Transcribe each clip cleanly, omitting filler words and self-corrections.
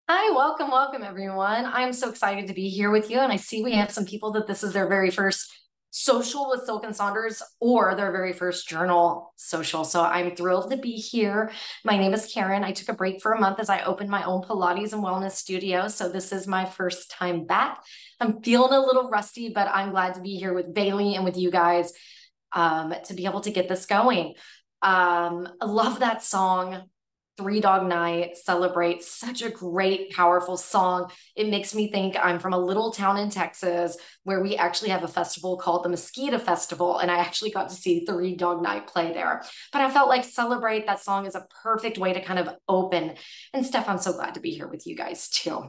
Hi, welcome everyone. I'm so excited to be here with you. And I see we have some people that this is their very first social with Silk and Saunders or their very first journal social. So I'm thrilled to be here. My name is Karen. I took a break for a month as I opened my own Pilates and wellness studio. So this is my first time back. I'm feeling a little rusty, but I'm glad to be here with Bailey and with you guys to be able to get this going. I love that song. Three Dog Night, Celebrate, such a great, powerful song. It makes me think I'm from a little town in Texas where we actually have a festival called the Mosquito Festival, and I actually got to see Three Dog Night play there. But I felt like Celebrate, that song is a perfect way to kind of open. And Steph, I'm so glad to be here with you guys too.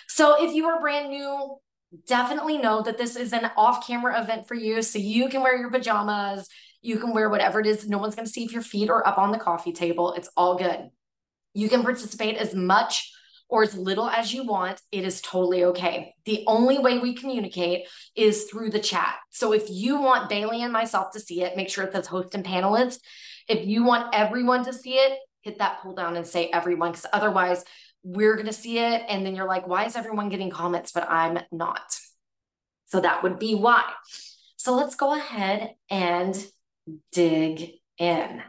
So if you are brand new, definitely know that this is an off-camera event for you, so you can wear your pajamas, you can wear whatever it is. No one's going to see if your feet are up on the coffee table. It's all good. You can participate as much or as little as you want. It is totally okay. The only way we communicate is through the chat. So if you want Bailey and myself to see it, make sure it says host and panelists. If you want everyone to see it, hit that pull down and say everyone, because otherwise we're going to see it. And then you're like, why is everyone getting comments, but I'm not? So that would be why. So let's go ahead and dig in.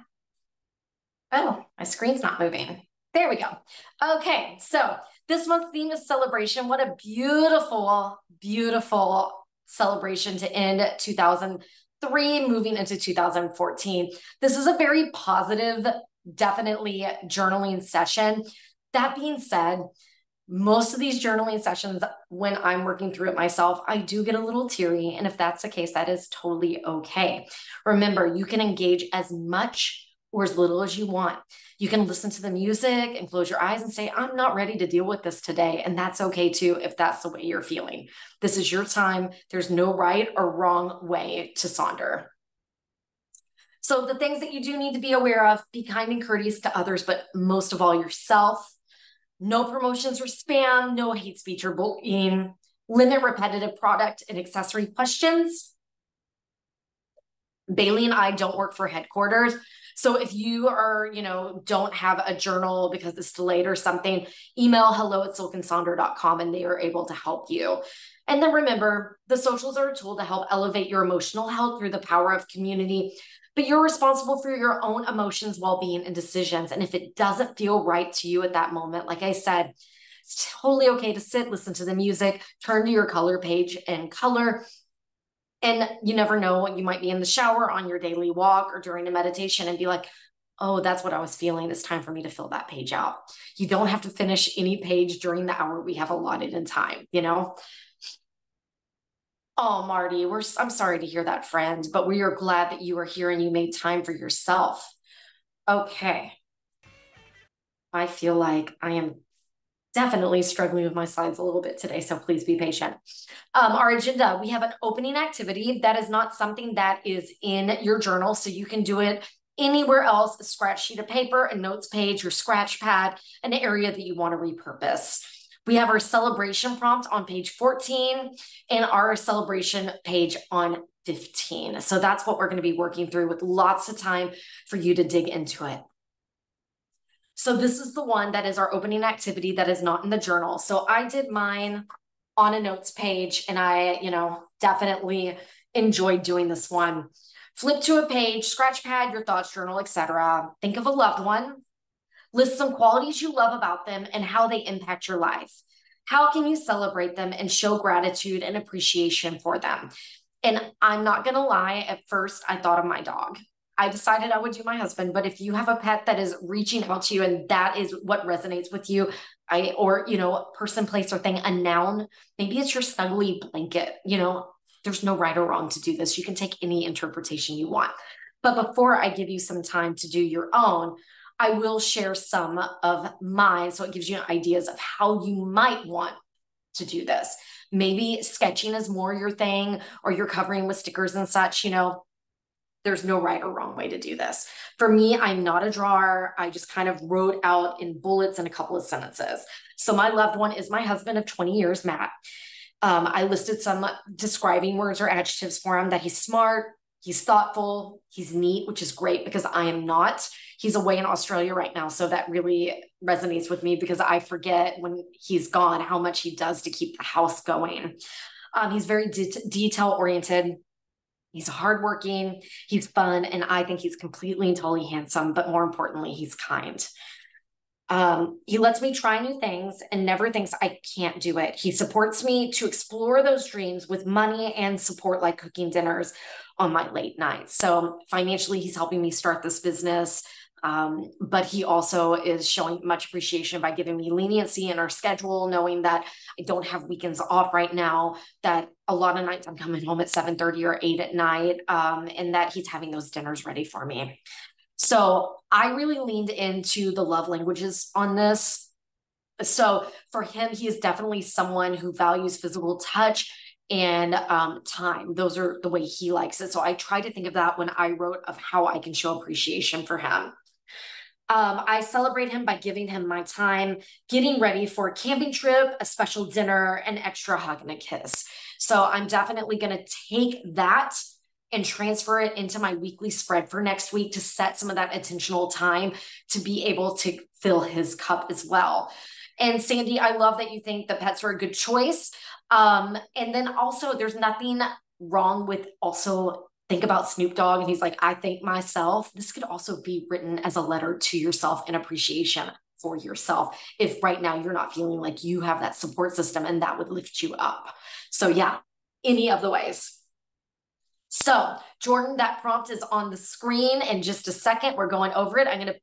Oh, my screen's not moving. There we go. Okay, so this month's theme is celebration. What a beautiful, beautiful celebration to end 2003, moving into 2014. This is a very positive, definitely journaling session. That being said, most of these journaling sessions, when I'm working through it myself, I do get a little teary. And if that's the case, that is totally okay. Remember, you can engage as much or as little as you want. You can listen to the music and close your eyes and say, I'm not ready to deal with this today. And that's okay too, if that's the way you're feeling. This is your time. There's no right or wrong way to Sonder. So the things that you do need to be aware of, be kind and courteous to others, but most of all yourself. No promotions or spam, no hate speech or bullying, limit repetitive product and accessory questions. Bailey and I don't work for headquarters. So if you are, don't have a journal because it's delayed or something, email hello@silkandsonder.com and they are able to help you. And then remember, the socials are a tool to help elevate your emotional health through the power of community, but you're responsible for your own emotions, well-being, and decisions. And if it doesn't feel right to you at that moment, like I said, it's totally okay to sit, listen to the music, turn to your color page and color. And you never know, you might be in the shower, on your daily walk, or during a meditation and be like, oh, that's what I was feeling. It's time for me to fill that page out. You don't have to finish any page during the hour we have allotted in time, Oh, Marty, I'm sorry to hear that, friend, but we are glad that you are here and you made time for yourself. Okay. I feel like I am definitely struggling with my slides a little bit today, so please be patient. Our agenda, we have an opening activity that is not something that is in your journal, so you can do it anywhere else, a scratch sheet of paper, a notes page, your scratch pad, an area that you want to repurpose. We have our celebration prompt on page 14 and our celebration page on 15. So that's what we're going to be working through with lots of time for you to dig into it. So this is the one that is our opening activity that is not in the journal. So I did mine on a notes page and I, definitely enjoyed doing this one. Flip to a page, scratch pad, your thoughts journal, etc. Think of a loved one. List some qualities you love about them and how they impact your life. How can you celebrate them and show gratitude and appreciation for them? And I'm not going to lie, at first I thought of my dog. I decided I would do my husband, but if you have a pet that is reaching out to you and that is what resonates with you, person, place, or thing, a noun, maybe it's your snuggly blanket, there's no right or wrong to do this. You can take any interpretation you want. But before I give you some time to do your own, I will share some of mine so it gives you ideas of how you might want to do this. Maybe sketching is more your thing, or you're covering with stickers and such, there's no right or wrong way to do this. For me, I'm not a drawer. I just kind of wrote out in bullets and a couple of sentences. So my loved one is my husband of 20 years, Matt. I listed some describing words or adjectives for him: that he's smart, He's thoughtful, he's neat, which is great because I am not. He's away in Australia right now. So that really resonates with me because I forget when he's gone how much he does to keep the house going. He's very detail oriented. He's hardworking, he's fun, and I think he's completely and totally handsome, but more importantly, he's kind. He lets me try new things and never thinks I can't do it. He supports me to explore those dreams with money and support, like cooking dinners on my late nights. So financially, he's helping me start this business. But he also is showing much appreciation by giving me leniency in our schedule, knowing that I don't have weekends off right now, that a lot of nights I'm coming home at 7:30 or 8 at night, and that he's having those dinners ready for me. So I really leaned into the love languages on this. So for him, he is definitely someone who values physical touch and time. Those are the way he likes it. So I tried to think of that when I wrote of how I can show appreciation for him. I celebrate him by giving him my time, getting ready for a camping trip, a special dinner, an extra hug and a kiss. So I'm definitely going to take that and transfer it into my weekly spread for next week to set some of that intentional time to be able to fill his cup as well. And Sandy, I love that you think the pets are a good choice. And then also, there's nothing wrong with also think about Snoop Dogg. And he's like, I thank myself. This could also be written as a letter to yourself in appreciation for yourself. If right now you're not feeling like you have that support system and that would lift you up. So, yeah, any of the ways. So, Jordan, that prompt is on the screen in just a second. We're going over it. I'm going to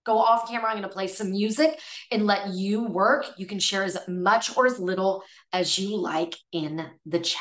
go off camera. I'm going to play some music and let you work. You can share as much or as little as you like in the chat.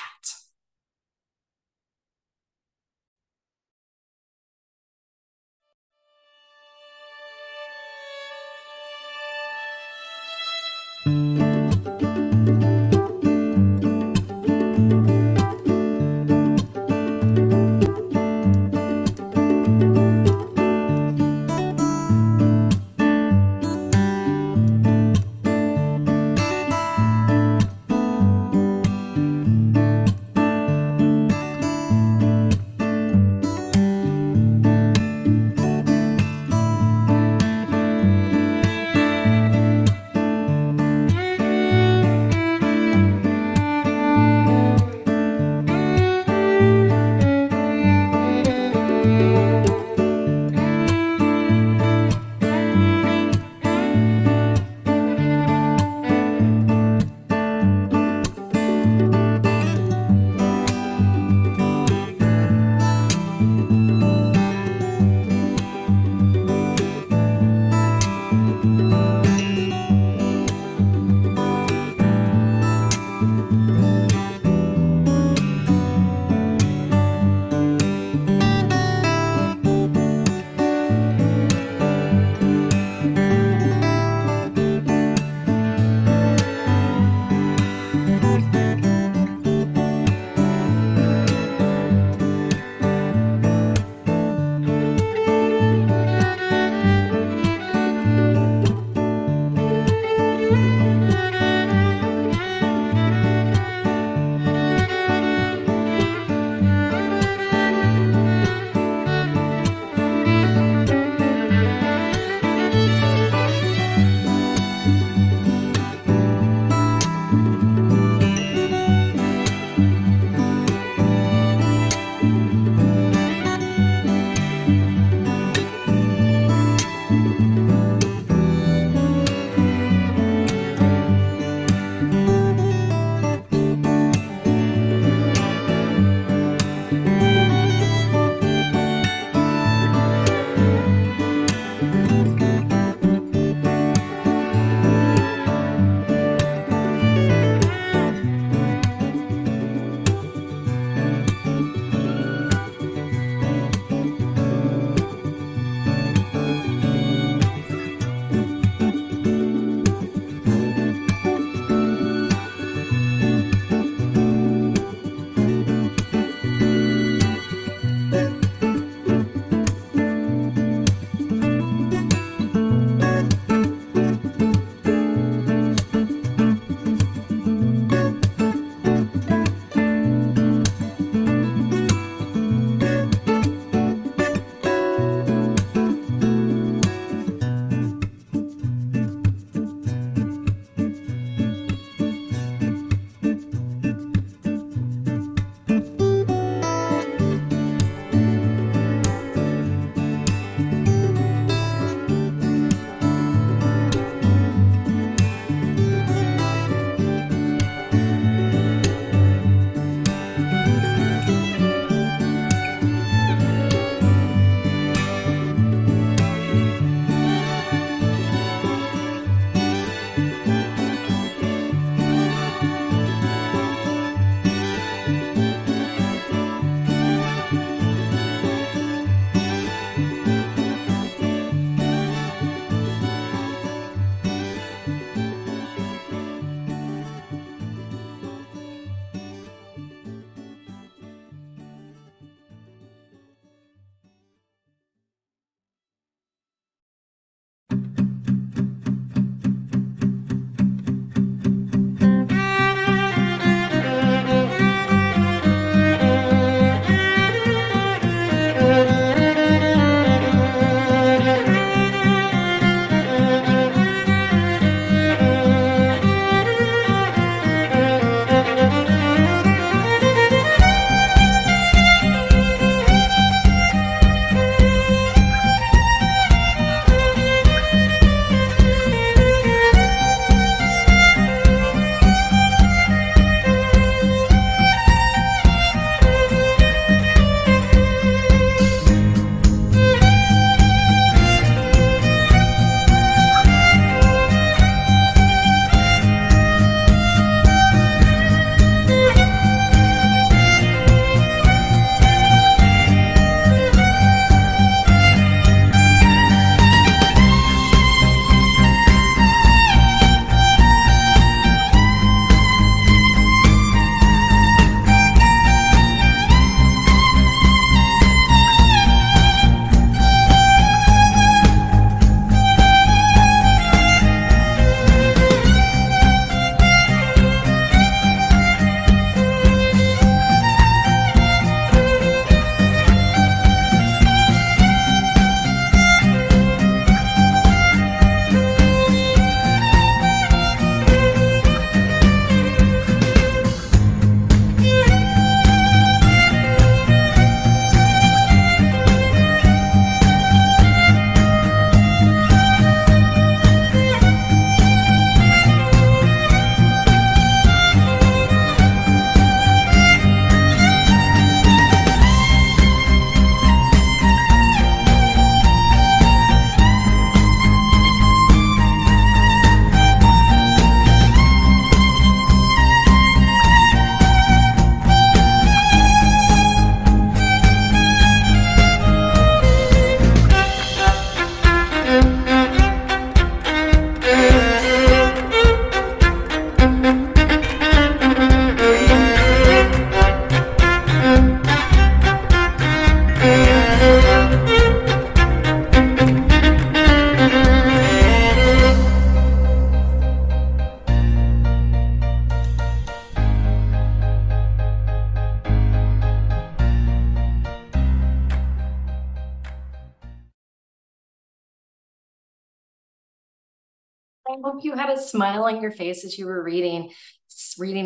I hope you had a smile on your face as you were reading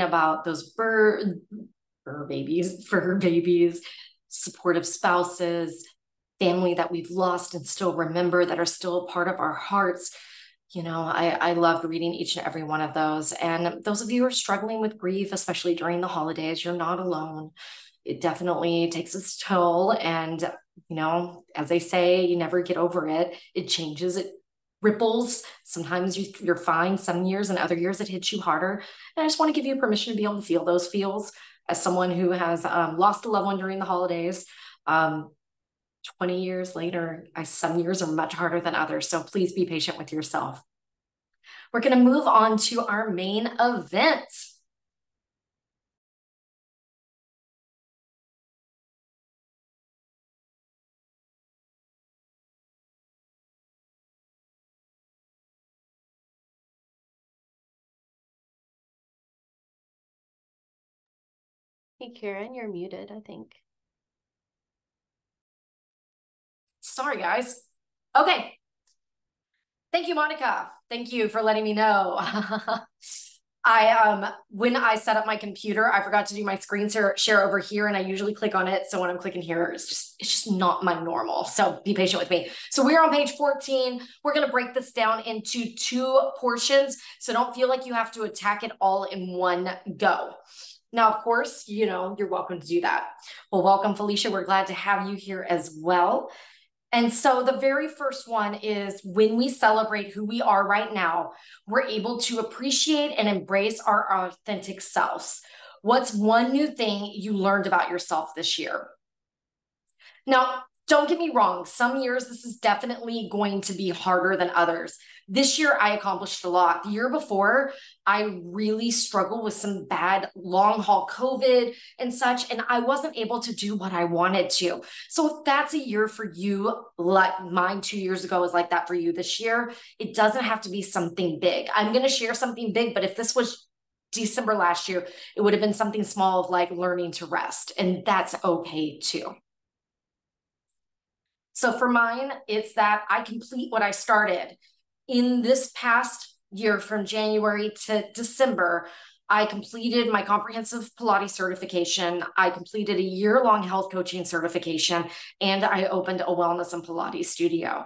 about those fur babies, supportive spouses, family that we've lost and still remember that are still a part of our hearts. I loved reading each and every one of those. And those of you who are struggling with grief, especially during the holidays, you're not alone. It definitely takes its toll. And, as they say, you never get over it. It changes, it ripples. Sometimes you're fine some years, and other years it hits you harder. And I just want to give you permission to be able to feel those feels as someone who has lost a loved one during the holidays. 20 years later, some years are much harder than others. So please be patient with yourself. We're going to move on to our main event. Hey, Karen, you're muted, I think. Sorry, guys. Okay. Thank you, Monica. Thank you for letting me know. When I set up my computer, I forgot to do my screen share over here, and I usually click on it. So when I'm clicking here, it's just not my normal. So be patient with me. So we're on page 14. We're going to break this down into 2 portions. So don't feel like you have to attack it all in one go. Now, of course, you're welcome to do that. Well, welcome, Felicia. We're glad to have you here as well. And so the very first one is when we celebrate who we are right now, we're able to appreciate and embrace our authentic selves. What's one new thing you learned about yourself this year? Now, don't get me wrong. Some years, this is definitely going to be harder than others. This year, I accomplished a lot. The year before, I really struggled with some bad long haul COVID and such, and I wasn't able to do what I wanted to. So if that's a year for you, like mine 2 years ago was like that for you this year, it doesn't have to be something big. I'm going to share something big, but if this was December last year, it would have been something small of like learning to rest, and that's okay too. So for mine, it's that I complete what I started. In this past year, from January to December, I completed my comprehensive Pilates certification. I completed a year-long health coaching certification, and I opened a wellness and Pilates studio.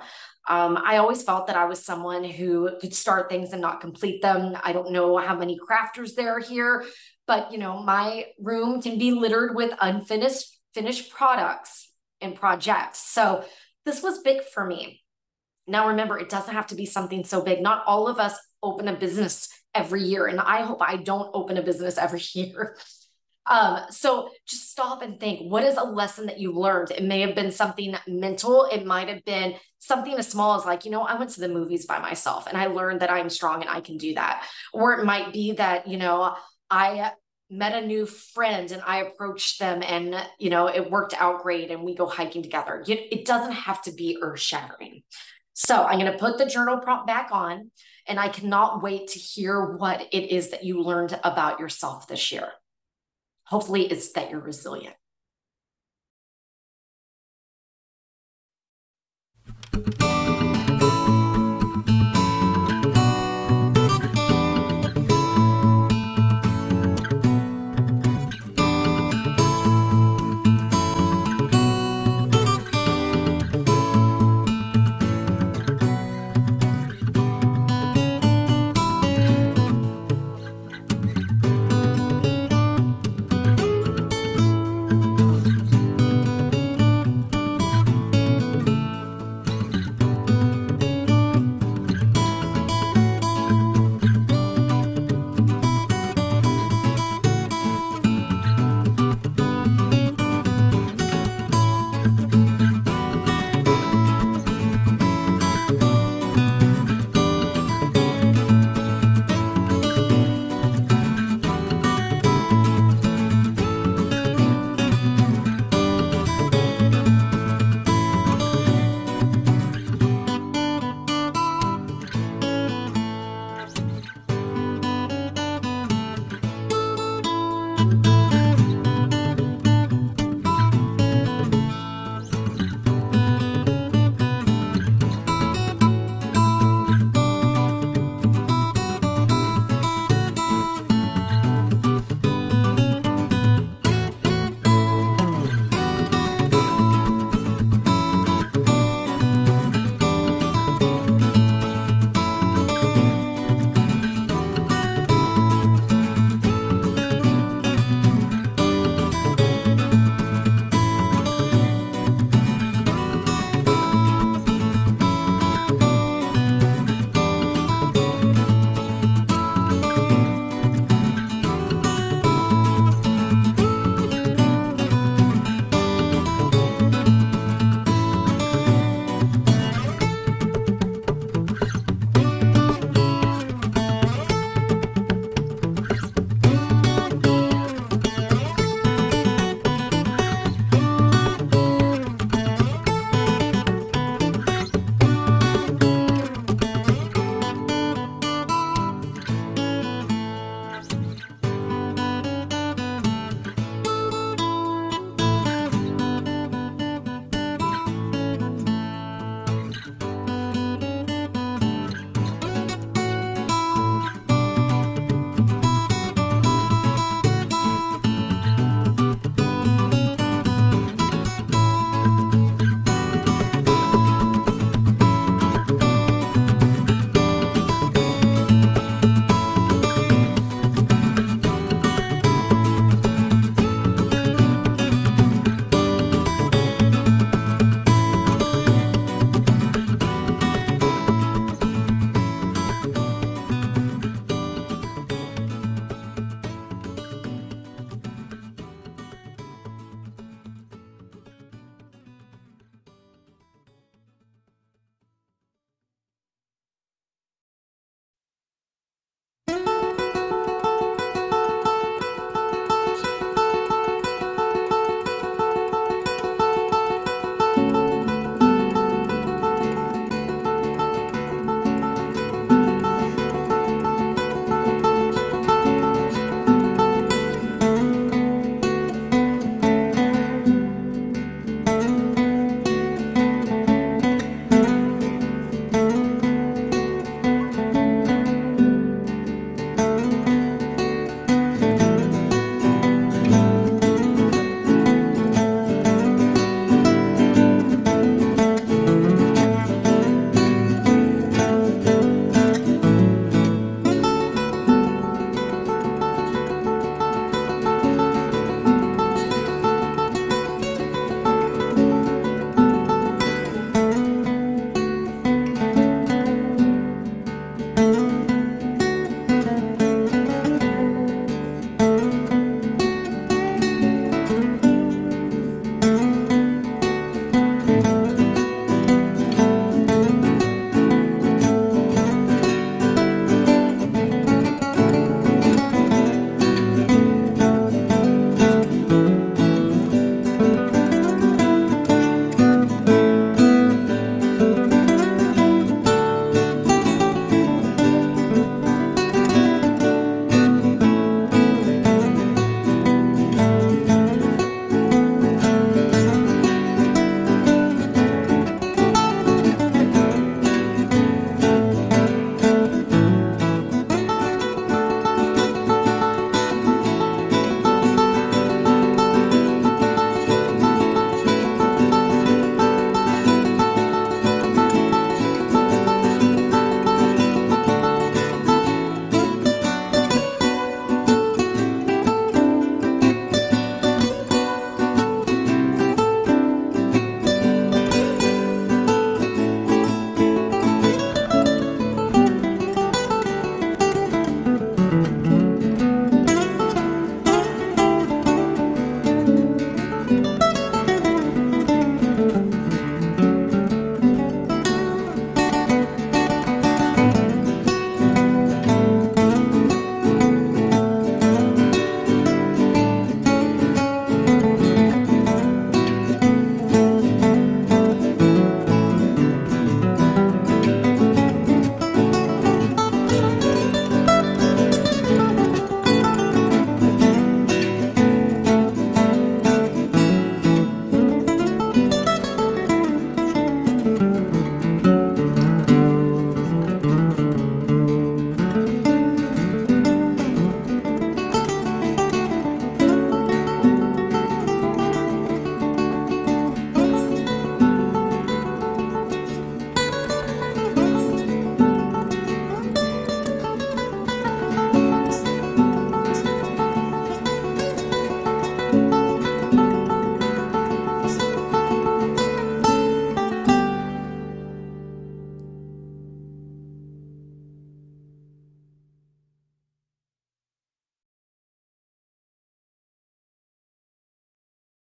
I always felt that I was someone who could start things and not complete them. I don't know how many crafters there are here, but my room can be littered with finished products and projects. So this was big for me. Now, remember, it doesn't have to be something so big. Not all of us open a business every year, and I hope I don't open a business every year. So just stop and think, what is a lesson that you learned? It may have been something mental. It might have been something as small as like, I went to the movies by myself and I learned that I'm strong and I can do that. Or it might be that, I met a new friend and I approached them and, it worked out great and we go hiking together. It doesn't have to be earth shattering. So I'm going to put the journal prompt back on, and I cannot wait to hear what it is that you learned about yourself this year. Hopefully it's that you're resilient.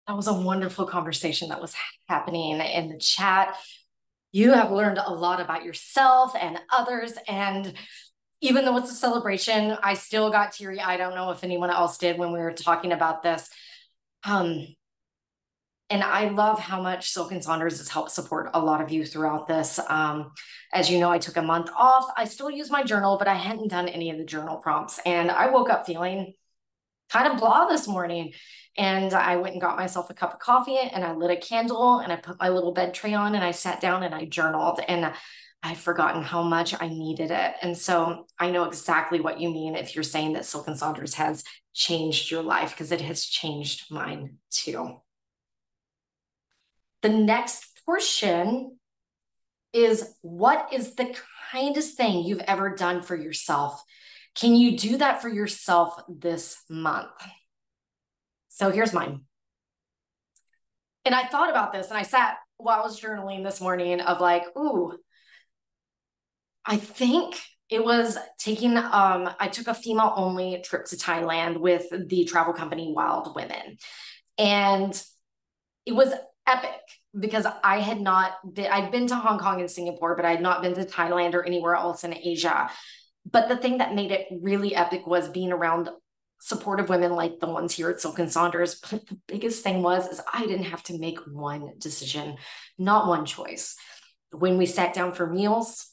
That was a wonderful conversation that was happening in the chat. You have learned a lot about yourself and others. And even though it's a celebration, I still got teary. I don't know if anyone else did when we were talking about this. Um, and I love how much Silk and Saunders has helped support a lot of you throughout this. As you know, I took a month off. I still use my journal, but I hadn't done any of the journal prompts. And I woke up feeling kind of blah this morning. And I went and got myself a cup of coffee and I lit a candle and I put my little bed tray on and I sat down and I journaled, and I'd forgotten how much I needed it. And so I know exactly what you mean if you're saying that Silk and Saunders has changed your life, because it has changed mine too. The next portion is, what is the kindest thing you've ever done for yourself? Can you do that for yourself this month? So here's mine. And I thought about this and I sat while I was journaling this morning of like, ooh, I think it was taking, I took a female only trip to Thailand with the travel company Wild Women. And it was epic because I had not been, I'd been to Hong Kong and Singapore, but I had not been to Thailand or anywhere else in Asia. But the thing that made it really epic was being around supportive women like the ones here at Silk and Saunders. But the biggest thing is I didn't have to make one decision, not one choice. When we sat down for meals,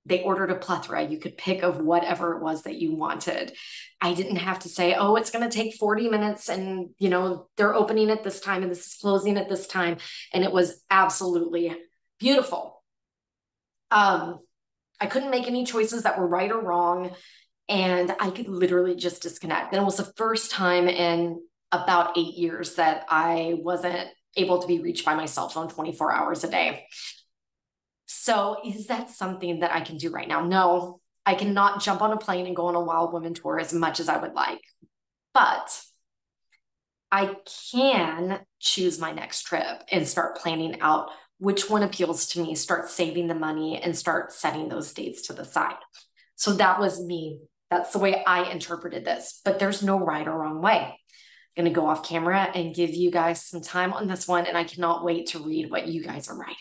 they ordered a plethora. You could pick of whatever it was that you wanted. I didn't have to say, oh, it's going to take 40 minutes and, you know, they're opening at this time and this is closing at this time. And it was absolutely beautiful. I couldn't make any choices that were right or wrong. And I could literally just disconnect. And it was the first time in about 8 years that I wasn't able to be reached by my cell phone 24 hours a day. So is that something that I can do right now? No, I cannot jump on a plane and go on a Wild Women tour as much as I would like. But I can choose my next trip and start planning out which one appeals to me, start saving the money and start setting those dates to the side. So that was me. That's the way I interpreted this, but there's no right or wrong way. I'm going to go off camera and give you guys some time on this one. And I cannot wait to read what you guys are writing.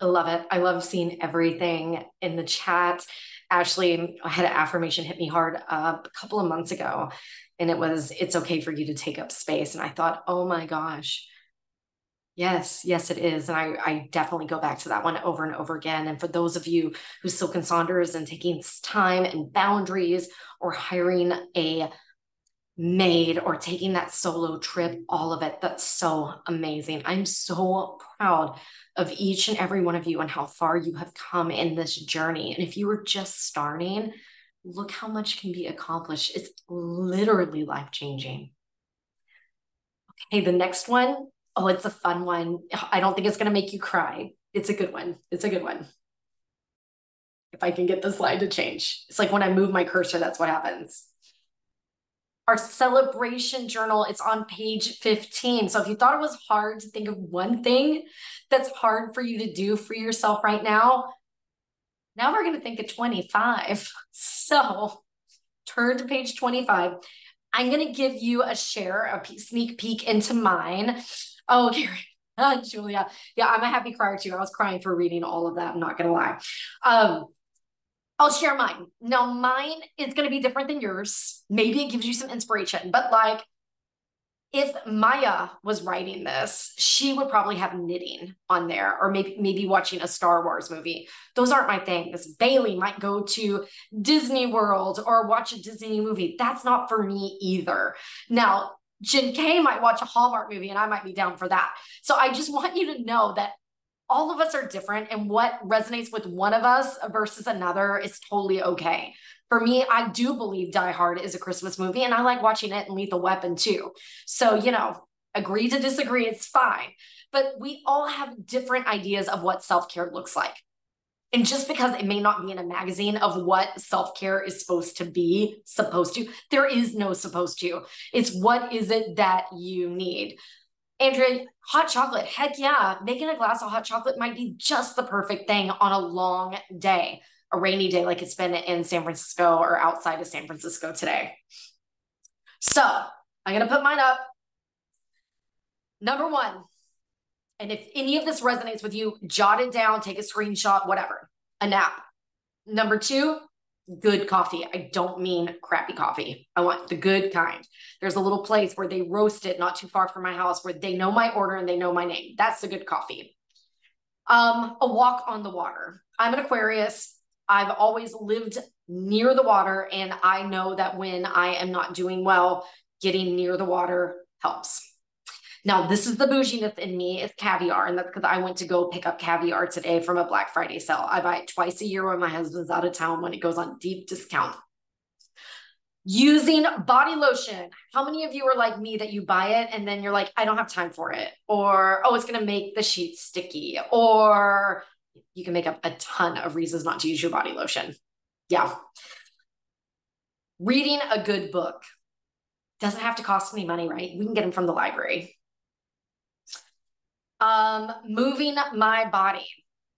I love it. I love seeing everything in the chat. Ashley, I had an affirmation hit me hard a couple of months ago, and it was, it's okay for you to take up space. And I thought, oh my gosh, yes, yes, it is. And I definitely go back to that one over and over again. And for those of you who Silk and Saunders and taking time and boundaries or hiring a maid or taking that solo trip, all of it, that's so amazing. I'm so proud of each and every one of you and how far you have come in this journey. And if you were just starting, look how much can be accomplished. It's literally life changing. Okay, the next one. Oh, it's a fun one. I don't think it's going to make you cry. It's a good one. It's a good one. If I can get the slide to change. It's like when I move my cursor, that's what happens. Our celebration journal, it's on page 15. So if you thought it was hard to think of one thing that's hard for you to do for yourself right now we're going to think of 25. So turn to page 25. I'm going to give you a sneak peek into mine. Oh, Gary, Julia. Yeah, I'm a happy crier too. I was crying for reading all of that. I'm not going to lie. I'll share mine. Now, mine is going to be different than yours. Maybe it gives you some inspiration, but like if Maya was writing this, she would probably have knitting on there, or maybe watching a Star Wars movie. Those aren't my things. Bailey might go to Disney World or watch a Disney movie. That's not for me either. Now, Jen K might watch a Hallmark movie and I might be down for that. So I just want you to know that all of us are different, and what resonates with one of us versus another is totally okay. For me, I do believe Die Hard is a Christmas movie, and I like watching it and Lethal Weapon too. So, agree to disagree, it's fine. But we all have different ideas of what self-care looks like. And just because it may not be in a magazine of what self-care is supposed to, there is no supposed to. It's what is it that you need. Andrea, hot chocolate, heck yeah. Making a glass of hot chocolate might be just the perfect thing on a long day, a rainy day like it's been in San Francisco or outside of San Francisco today. So I'm going to put mine up. Number one, and if any of this resonates with you, jot it down, take a screenshot, whatever, a nap. Number two, good coffee. I don't mean crappy coffee. I want the good kind. There's a little place where they roast it not too far from my house where they know my order and they know my name. That's the good coffee. A walk on the water. I'm an Aquarius. I've always lived near the water, and I know that when I am not doing well, getting near the water helps. Now, this is the bouginess in me, it's caviar, and that's because I went to go pick up caviar today from a Black Friday sale. I buy it twice a year when my husband's out of town when it goes on deep discount. Using body lotion. How many of you are like me that you buy it and then you're like, I don't have time for it? Or, oh, it's going to make the sheets sticky. Or you can make up a ton of reasons not to use your body lotion. Yeah. Reading a good book. Doesn't have to cost any money, right? We can get them from the library. Moving my body.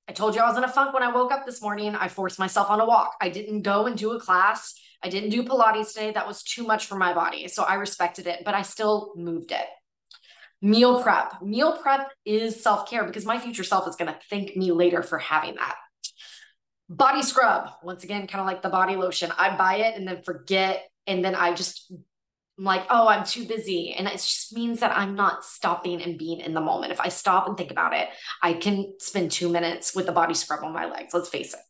I told you I was in a funk when I woke up this morning. I forced myself on a walk. I didn't go and do a class. I didn't do Pilates today. That was too much for my body. So I respected it, but I still moved it. Meal prep. Meal prep is self-care because my future self is going to thank me later for having that. Body scrub. Once again, kind of like the body lotion. I buy it and then forget. And then I'm like, oh, I'm too busy. And it just means that I'm not stopping and being in the moment. If I stop and think about it, I can spend 2 minutes with the body scrub on my legs. Let's face it.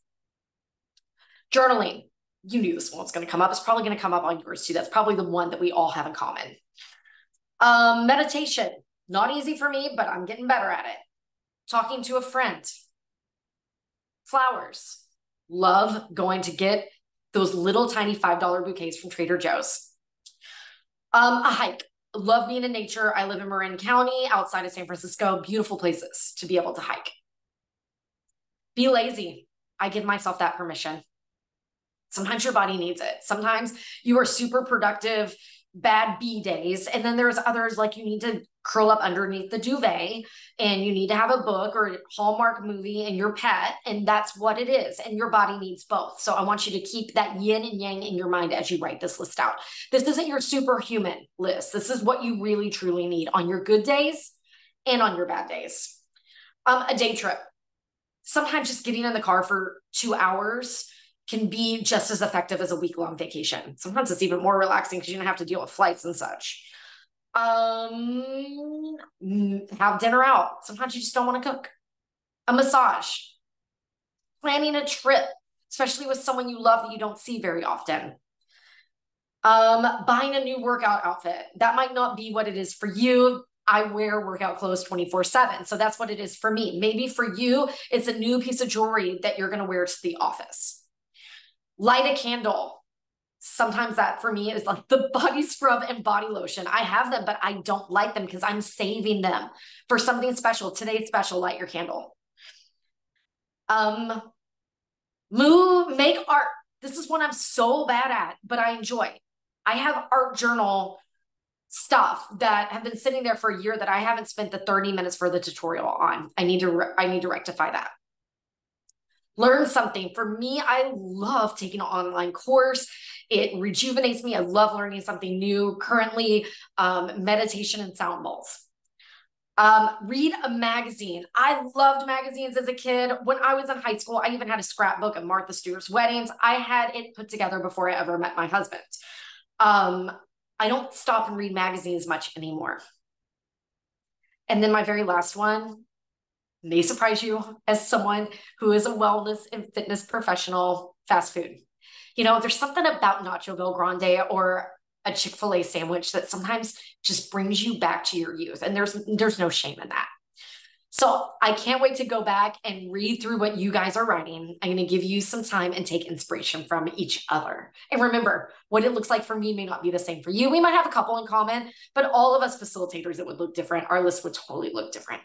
Journaling. You knew this one was going to come up. It's probably going to come up on yours too. That's probably the one that we all have in common. Meditation. Not easy for me, but I'm getting better at it. Talking to a friend. Flowers. Love going to get those little tiny $5 bouquets from Trader Joe's. A hike. Love being in nature. I live in Marin County, outside of San Francisco. Beautiful places to be able to hike. Be lazy. I give myself that permission. Sometimes your body needs it. Sometimes you are super productive, bad B days. And then there's others like you need to curl up underneath the duvet and you need to have a book or a Hallmark movie and your pet. And that's what it is. And your body needs both. So I want you to keep that yin and yang in your mind as you write this list out. This isn't your superhuman list. This is what you really, truly need on your good days and on your bad days. A day trip. sometimes just getting in the car for 2 hours can be just as effective as a week-long vacation. Sometimes it's even more relaxing because you don't have to deal with flights and such. Have dinner out. Sometimes you just don't want to cook. A massage. Planning a trip, especially with someone you love that you don't see very often. Buying a new workout outfit. That might not be what it is for you. I wear workout clothes 24/7. So that's what it is for me. Maybe for you, it's a new piece of jewelry that you're going to wear to the office. Light a candle. Sometimes that for me is like the body scrub and body lotion. I have them, but I don't like them because I'm saving them for something special. Today's special, light your candle. Make art. This is one I'm so bad at, but I enjoy. I have art journal stuff that have been sitting there for a year that I haven't spent the 30 minutes for the tutorial on. I need to rectify that. Learn something. For me, I love taking an online course. It rejuvenates me. I love learning something new. Currently, meditation and sound bowls. Read a magazine. I loved magazines as a kid. When I was in high school, I even had a scrapbook of Martha Stewart's weddings. I had it put together before I ever met my husband. I don't stop and read magazines much anymore. And then my very last one may surprise you as someone who is a wellness and fitness professional, fast food. You know, there's something about Nacho Bill Grande or a Chick-fil-A sandwich that sometimes just brings you back to your youth. And there's no shame in that. So I can't wait to go back and read through what you guys are writing. I'm going to give you some time and take inspiration from each other. And remember, what it looks like for me may not be the same for you. We might have a couple in common, but all of us facilitators, it would look different. Our list would totally look different.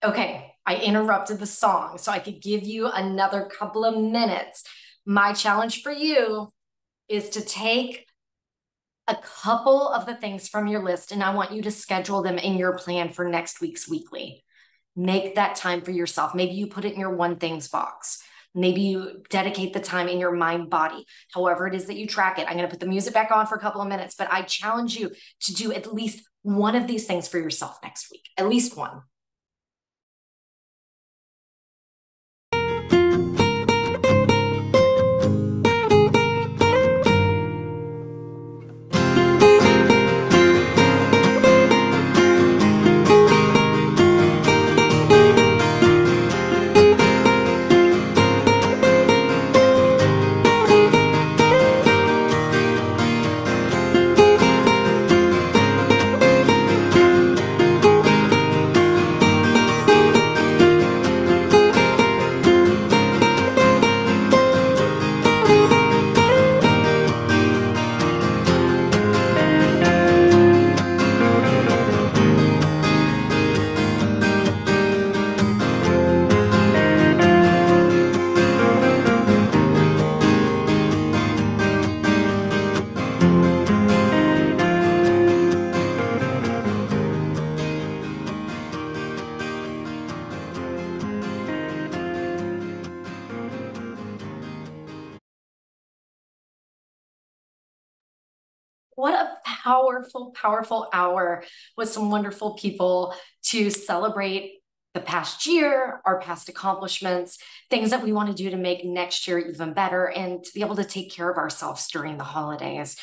Okay, I interrupted the song so I could give you another couple of minutes. My challenge for you is to take a couple of the things from your list and I want you to schedule them in your plan for next week's weekly. Make that time for yourself. Maybe you put it in your one things box. Maybe you dedicate the time in your mind body, however it is that you track it. I'm going to put the music back on for a couple of minutes, but I challenge you to do at least one of these things for yourself next week, at least one. What a powerful, powerful hour with some wonderful people to celebrate the past year, our past accomplishments, things that we want to do to make next year even better, and to be able to take care of ourselves during the holidays.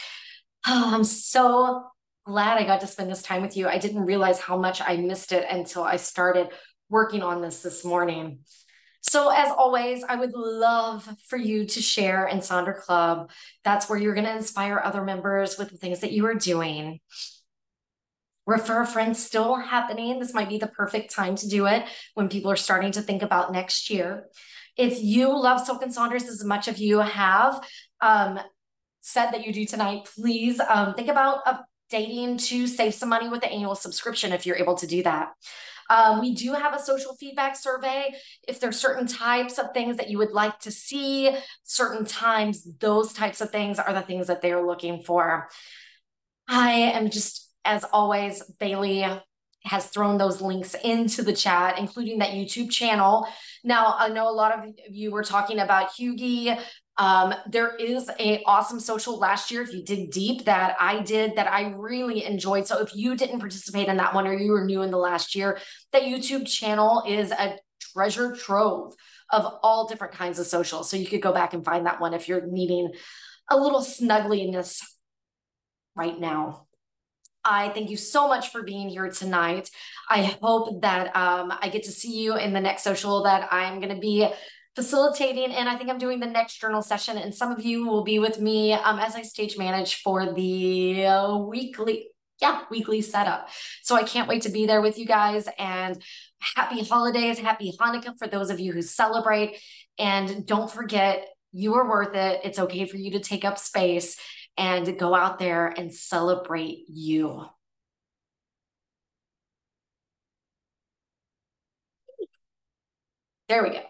Oh, I'm so glad I got to spend this time with you. I didn't realize how much I missed it until I started working on this morning. So, as always, I would love for you to share in Sonder Club. That's where you're going to inspire other members with the things that you are doing. Refer a friend still happening. This might be the perfect time to do it when people are starting to think about next year. If you love Silk and Saunders as much as you have said that you do tonight, please think about updating to save some money with the annual subscription if you're able to do that. We do have a social feedback survey. If there's certain types of things that you would like to see, certain times, those types of things are the things that they're looking for. I am just, as always, Bailey has thrown those links into the chat, including that YouTube channel. Now, I know a lot of you were talking about Hugie. There is a awesome social last year, if you dig deep, that I did that I really enjoyed. So if you didn't participate in that one or you were new in the last year, that YouTube channel is a treasure trove of all different kinds of socials. So you could go back and find that one if you're needing a little snuggliness right now. I thank you so much for being here tonight. I hope that I get to see you in the next social that I'm going to be facilitating. And I think I'm doing the next journal session. And some of you will be with me as I stage manage for the weekly setup. So I can't wait to be there with you guys. And happy holidays, happy Hanukkah for those of you who celebrate. And don't forget, you are worth it. It's okay for you to take up space and go out there and celebrate you. There we go.